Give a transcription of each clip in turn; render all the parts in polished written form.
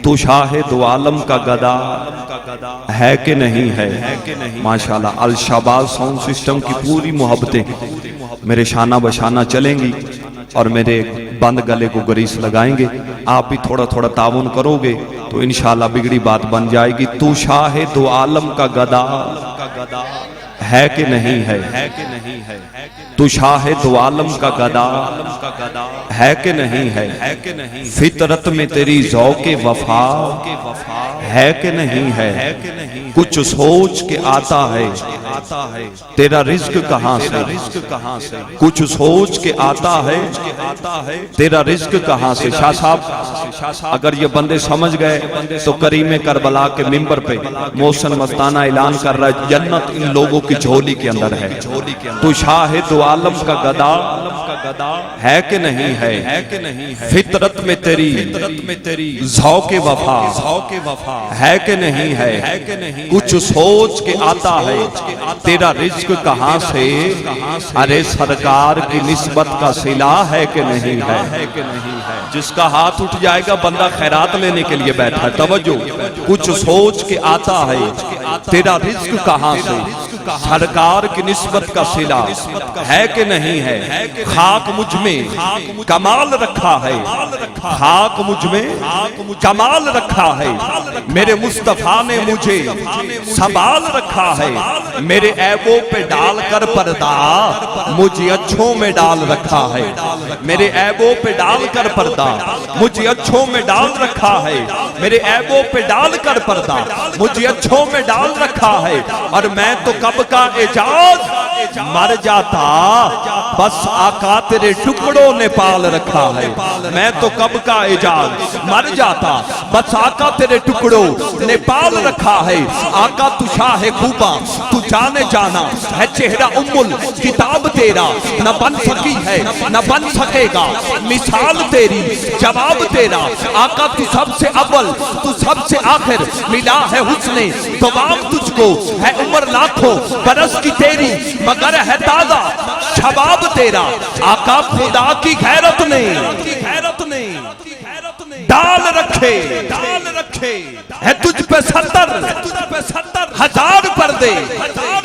تو شاہ دو عالم کا گدا ہے کہ نہیں ہے؟ ماشاءاللہ الشباب ساؤنڈ سسٹم کی پوری محبتیں میرے شانہ بشانہ چلیں گی اور میرے بند گلے کو گریس لگائیں گے. آپ بھی تھوڑا تھوڑا تعاون کرو گے تو انشاءاللہ بگڑی بات بن جائے گی. تو شاہ دو عالم کا گدا ہے کہ نہیں ہے؟ تو شاہ دو عالم کا گدا ہے کہ نہیں ہے؟ فطرت میں تیری ذوق وفا ہے کہ نہیں ہے؟ کچھ سوچ کے آتا ہے تیرا رزق کہاں سے؟ کچھ سوچ کے آتا ہے تیرا رزق کہاں سے؟ شاہ صاحب اگر یہ بندے سمجھ گئے تو کریم کربلا کے منبر پہ محسن مستانہ اعلان کر رہا ہے جنت ان لوگوں کی جھولی کے اندر ہے. تو شاہ دو عالم کا گدا ہے کہ نہیں ہے؟ فطرت میں تیری ذوق وفا ہے کہ نہیں ہے؟ کچھ سوچ کے آتا ہے تیرا رزق کہاں سے؟ ارے سرکار کی نسبت کا صلہ ہے کہ نہیں ہے؟ جس کا ہاتھ اٹھ جائے گا بندہ خیرات لینے کے لیے بیٹھا ہے. توجہ, کچھ سوچ کے آتا ہے تیرا رزق کہاں سے؟ سرکار کی نسبت کا صلہ ہے کہ نہیں ہے؟ خاک مجھ میں کمال رکھا ہے, خاک مجھ میں کمال رکھا ہے, میرے مصطفیٰ نے مجھے سنبھال رکھا ہے, میرے عیبوں پہ ڈال کر پردہ مجھے اچھوں میں ڈال رکھا ہے, میرے عیبوں پہ ڈال کر پردہ مجھے اچھوں میں ڈال رکھا ہے, میرے عیبوں پہ ڈال کر پردہ مجھے اچھوں میں ڈال رکھا ہے. اور میں تو کب کا اعجاز مر جاتا بس آقا تیرے ٹکڑوں نے پال رکھا ہے. میں تو کب کا اعجاز مر جاتا بس آقا تیرے ٹکڑوں نے پال رکھا ہے. آقا تو شاہ خوباں تو جانے جانا ہے, چہرہ ام کتاب تیرا نہ بن سکی ہے نہ بن سکے گا, مثال تیری جواب تیرا. آقا تو سب سے اول تو سب سے آخر, ملا ہے حسن دواب تجھ کو, ہے عمر لاکھوں برس کی تیری مگر ہے تازہ شباب تیرا. آقا خدا کی غیرت نے ڈال رکھے ہے تجھ پہ 70 ہزار پردے,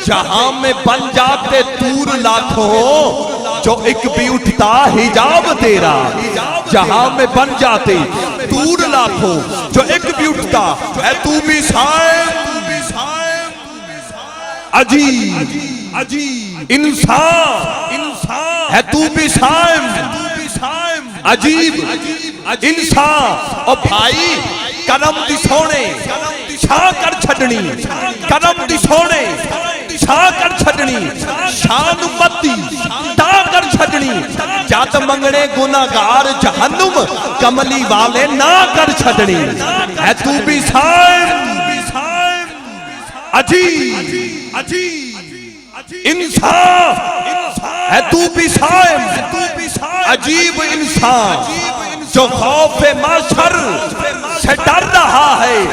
جہاں میں بن جاتے دور لاکھوں جو ایک بھی اٹھتا حجاب تیرا. جہاں میں بن جاتے دور لاکھوں جو ایک بھی اٹھتا ہے تو بھی سائن عجیب انسان ہے, تو بھی سائن عجیب انسان. اور بھائی کرم دی سونے چھا کر چھڑنی, کرم دی سونے چھا کر چھڑنی, شان متی تا کر چھڑنی, جات منگڑے گناہگار جہنم کملی والے نہ کر چھڑنی. ہے تو بھی سائن عجیب انسان ہے, تو بھی سائن عجیب انسان جو خوف محشر سے ڈر رہا ہے.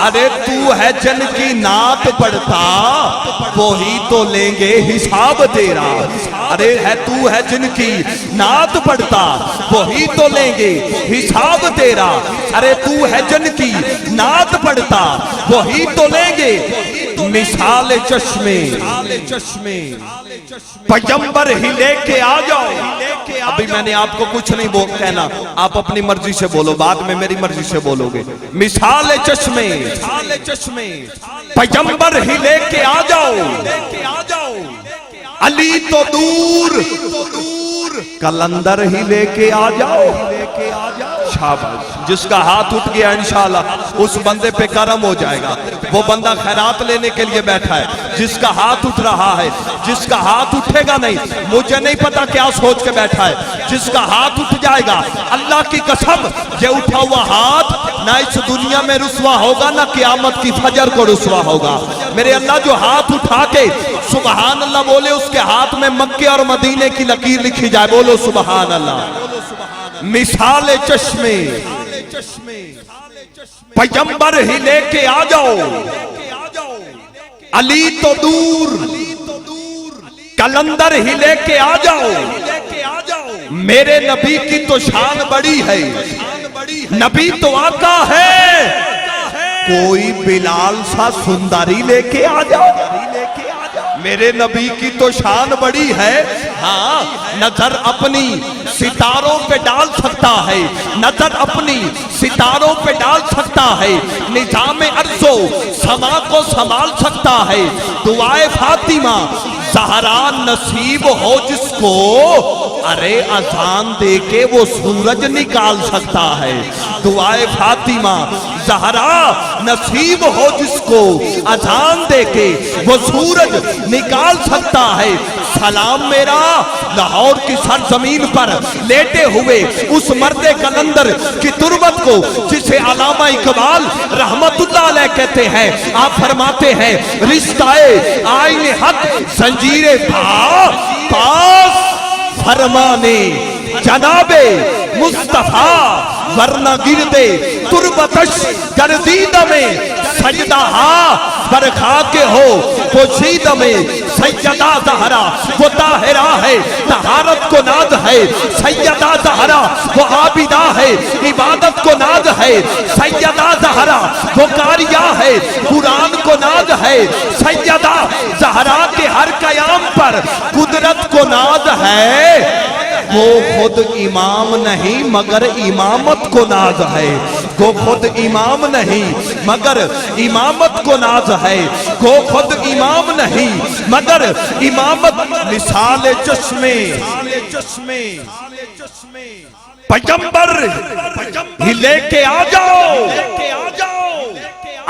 ارے تو ہے جن کی نعت پڑھتا وہی تو لیں گے حساب تیرا. ارے ہے تو ہے جن کی نعت پڑھتا وہی تو لیں گے حساب تیرا. ارے تو ہے جن کی نعت پڑھتا وہی تو لیں گے. مثال چشمے پیغمبر ہی لے کے آ جاؤ. ابھی میں نے آپ کو کچھ نہیں کہنا, آپ اپنی مرضی سے بولو, بعد میں میری مرضی سے بولو گے. مثال چشمے پیغمبر ہی لے کے آ جاؤ. علی تو دور کلندر ہی لے کے آ جاؤ. شاباش, جس کا ہاتھ اٹھ گیا انشاءاللہ اس بندے پہ کرم ہو جائے گا. وہ بندہ خیرات لینے کے لیے بیٹھا ہے, جس کا ہاتھ اٹھ رہا ہے, جس کا ہاتھ اٹھے گا نہیں مجھے نہیں پتا کیا سوچ کے بیٹھا ہے, جس کا ہاتھ اٹھ جائے گا اللہ کی قسم یہ اٹھا ہوا ہاتھ نہ اس دنیا میں رسوا ہوگا نہ قیامت کی فجر کو رسوا ہوگا. میرے اللہ جو ہاتھ اٹھا کے سبحان اللہ بولے اس کے ہاتھ میں مکے اور مدینے کی لکیر لکھی جائے, بولو سبحان اللہ. مثال چشمے پیغمبر ہی لے کے آ جاؤ. علی تو دور کلندر ہی لے کے آ جاؤ. میرے نبی کی تو شان بڑی ہے, نبی تو آقا ہے کوئی بلال سا سندری لے کے آ جاؤ. میرے نبی کی تو شان بڑی ہے. ہاں نظر اپنی ستاروں پہ ڈال سکتا ہے, نظر اپنی ستاروں پہ ڈال سکتا ہے, نظام عرض و سما کو سنبھال سکتا ہے. دعائے فاطمہ زہرا نصیب ہو جس کو, ارے اذان دے کے وہ سورج نکال سکتا ہے. دعائے فاطمہ زہرا نصیب ہو جس کو, اذان دے کے وہ سورج نکال سکتا ہے. سلام میرا لاہور کی سرزمین پر لیٹے ہوئے اس مرد کلندر کی تربت کو جسے علامہ اقبال رحمت اللہ علیہ کہتے ہیں. آپ فرماتے ہیں رشتہ آئین حق زنجیر پاس فرمانے جناب مصطفیٰ, ورنہ گردے تربتش گردید میں سجدہ برخا کے ہو پوشید میں. سیدہ زہرا وہ طاہرہ ہے, طہارت کو ناز ہے. سیدہ زہرا وہ عابدہ ہے, عبادت کو ناز ہے. سیدہ زہرا وہ قاریہ ہے, قرآن کو ناز ہے. سیدہ زہرا کے ہر قیام پر قدرت کو ناز ہے. وہ خود امام نہیں مگر امامت کو ناز ہے. وہ خود امام نہیں مگر امامت کو ناز ہے. وہ خود امام نہیں مگر امامت. مثال چشمے پیغمبر ہی لے کے آ جاؤ,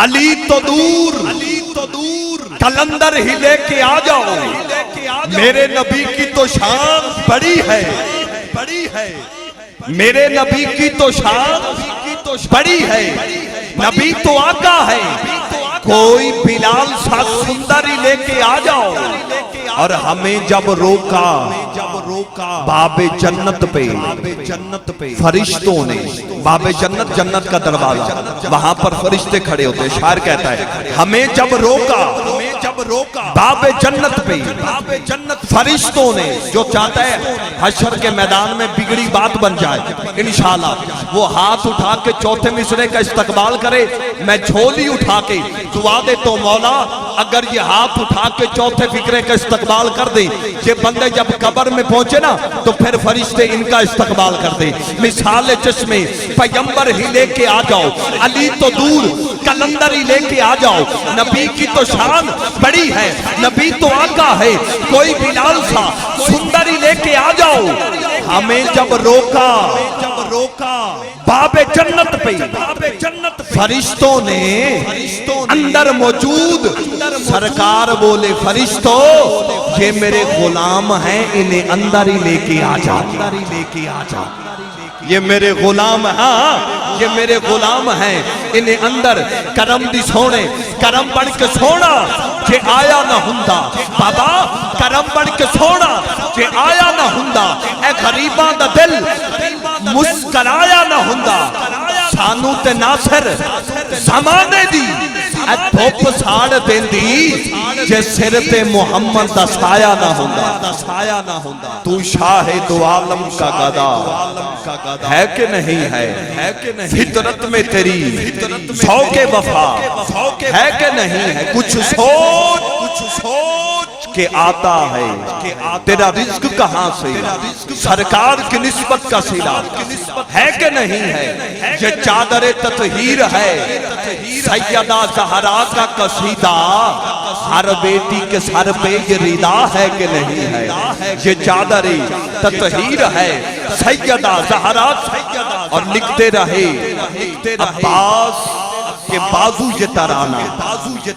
علی تو دور کلندر ہی لے کے آ جاؤ. میرے نبی کی تو شان بڑی ہے, میرے نبی کی تو شان بڑی ہے. نبی تو آقا ہے, کوئی بلال سا سندری لے کے آ جاؤ. اور ہمیں جب روکا باب جنت پہ فرشتوں نے, باب جنت جنت کا دروازہ, وہاں پر فرشتے کھڑے ہوتے. شاعر کہتا ہے ہمیں جب روکا باب جنت پہ فرشتوں نے, جو چاہتا ہے حشر کے میدان میں بگڑی بات بن جائے انشاءاللہ وہ ہاتھ اٹھا کے چوتھے مصرے کا استقبال کرے. میں جھولی اٹھا کے دعا دے تو مولا اگر یہ ہاتھ اٹھا کے چوتھے فکرے کا استقبال کر دیں, یہ بندے جب قبر میں پہنچے نا تو پھر فرشتے ان کا استقبال کر دیں. مثال چشمے پیغمبر ہی لے کے آ جاؤ, علی تو دور کلندر ہی لے کے آ جاؤ. نبی کی تو شان بڑی ہے, نبی تو آقا ہے, کوئی بلال سا سندر ہی لے کے آ جاؤ. ہمیں جب روکا باب جنت پہ فرشتوں نے اندر موجود, سرکار بولے فرشتوں یہ میرے غلام ہیں, انہیں اندر ہی لے کے آ جا. یہ میرے غلام ہیں, ہاں یہ میرے غلام ہیں, انہیں اندر کرم دی سونے, کرم بڑھ کے سونا کہ آیا نہ ہندا. بابا کرم بڑھ کے سونا کہ آیا نہ ہندا. اے غریباں دا دل مسکرایا نہ ہندا. سانو تے ناصر زمانے دی اے دھوپ ساڑ دین دی, جے سر تے محمد دا سایہ نہ ہندا. تو شاہد عالم کا گدا ہے کہ نہیں ہے, فطرت میں تیری ذوق وفا ہے کہ نہیں ہے. کچھ سوچ کے آتا ہے تیرا رزق کہاں سے, سرکار کی نسبت کا صلہ ہے کہ نہیں ہے. یہ چادر تطہیر ہے سیدہ زہرا کا قصیدہ, ہر بیٹی کے سر پہ یہ ردا ہے کہ نہیں ہے. یہ چادر تطہیر ہے سیدہ زہرا, اور لکھتے رہے عباس کے بازو یہ ترانہ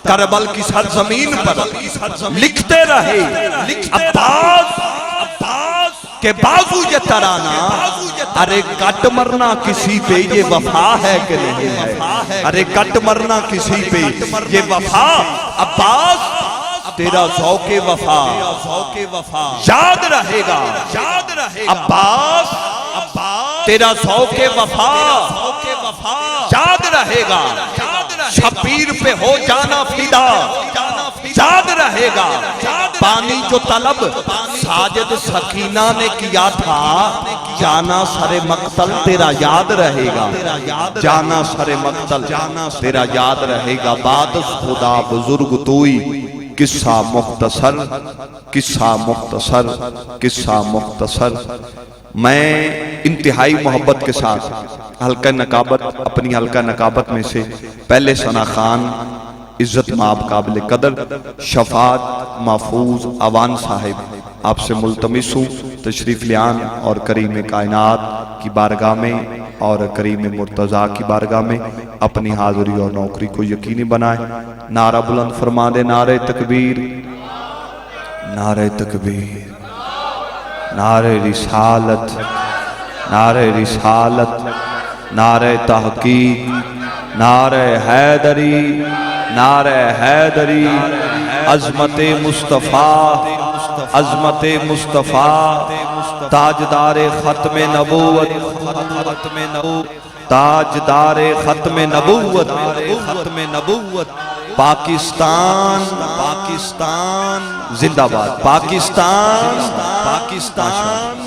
کربل کی سرزمین پر. لکھتے رہے عباس کے بازو یہ ترانہ. ارے کٹ مرنا کسی پہ یہ وفا ہے کہ نہیں ہے, ارے کٹ مرنا کسی پہ یہ وفا. عباس تیرا ذوق وفا یاد رہے گا. عباس تیرا ذوق وفا یاد رہے گا. شبیر پہ ہو جانا فدا یاد رہے گا. پانی جو طلب ساجد سکینہ نے کیا تھا جانا سر مقتل تیرا یاد رہے گا، جانا سر مقتل تیرا یاد رہے گا، بعد از خدا بزرگ توئی، قصہ مختصر قصہ مختصر قصہ مختصر۔ میں انتہائی محبت کے ساتھ حلقہ نقابت، اپنی حلقہ نقابت میں سے پہلے ثنا خان عزت مآب قابل قدر شفاعت محفوظ اوان صاحب آپ سے ملتمس ہوں تشریف لیان اور کریم کائنات کی بارگاہ میں اور کریم مرتضیٰ کی بارگاہ میں اپنی حاضری اور نوکری کو یقینی بنائیں۔ نعرہ بلند فرما دے، نعرہ تکبیر، نعرہ تکبیر، نعرہ رسالت، نعرہ رسالت، نعرہ تحقیق، نعرہ حیدری، نعرہ حیدری، عظمت مصطفیٰ، عظمت مصطفیٰ، تاجدار ختم نبوت، تاجدار ختم نبوت، ختم نبوت، پاکستان، پاکستان زندہ باد، پاکستان، پاکستان